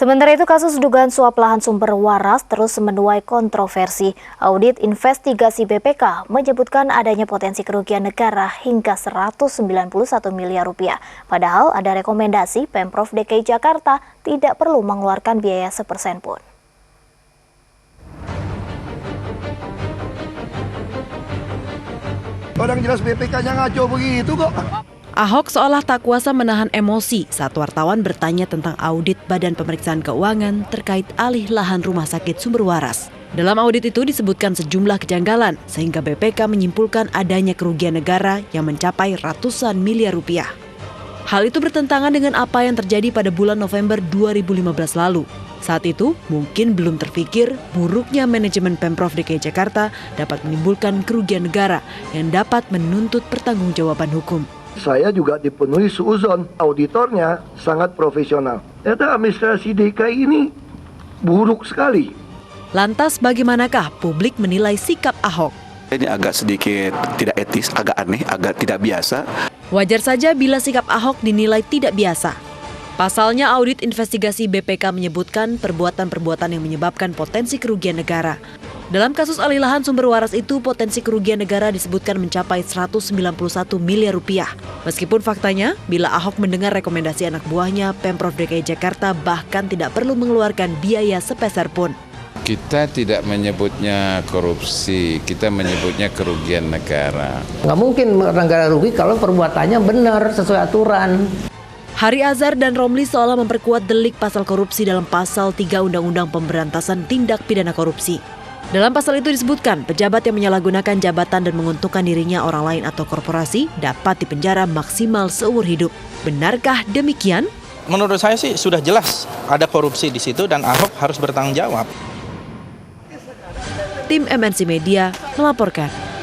Sementara itu, kasus dugaan suap lahan sumber waras terus menuai kontroversi. Audit investigasi BPK menyebutkan adanya potensi kerugian negara hingga 191 miliar rupiah. Padahal ada rekomendasi Pemprov DKI Jakarta tidak perlu mengeluarkan biaya sepersen pun. Orang jelas BPK-nya ngaco begitu kok. Ahok seolah tak kuasa menahan emosi saat wartawan bertanya tentang audit Badan Pemeriksaan Keuangan terkait alih lahan rumah sakit sumber waras. Dalam audit itu disebutkan sejumlah kejanggalan sehingga BPK menyimpulkan adanya kerugian negara yang mencapai ratusan miliar rupiah. Hal itu bertentangan dengan apa yang terjadi pada bulan November 2015 lalu. Saat itu mungkin belum terpikir buruknya manajemen Pemprov DKI Jakarta dapat menimbulkan kerugian negara yang dapat menuntut pertanggungjawaban hukum. Saya juga dipenuhi suuzon, auditornya sangat profesional. Ternyata administrasi DKI ini buruk sekali. Lantas bagaimanakah publik menilai sikap Ahok? Ini agak sedikit tidak etis, agak aneh, agak tidak biasa. Wajar saja bila sikap Ahok dinilai tidak biasa. Pasalnya audit investigasi BPK menyebutkan perbuatan-perbuatan yang menyebabkan potensi kerugian negara. Dalam kasus alih lahan sumber waras itu, potensi kerugian negara disebutkan mencapai 191 miliar rupiah. Meskipun faktanya, bila Ahok mendengar rekomendasi anak buahnya, Pemprov DKI Jakarta bahkan tidak perlu mengeluarkan biaya sepeser pun. Kita tidak menyebutnya korupsi, kita menyebutnya kerugian negara. Nggak mungkin negara rugi kalau perbuatannya benar sesuai aturan. Hari Azhar dan Romli seolah memperkuat delik pasal korupsi dalam pasal 3 Undang-Undang Pemberantasan Tindak Pidana Korupsi. Dalam pasal itu disebutkan, pejabat yang menyalahgunakan jabatan dan menguntungkan dirinya, orang lain atau korporasi dapat dipenjara maksimal seumur hidup. Benarkah demikian? Menurut saya sih sudah jelas ada korupsi di situ dan Ahok harus bertanggung jawab. Tim MNC Media melaporkan.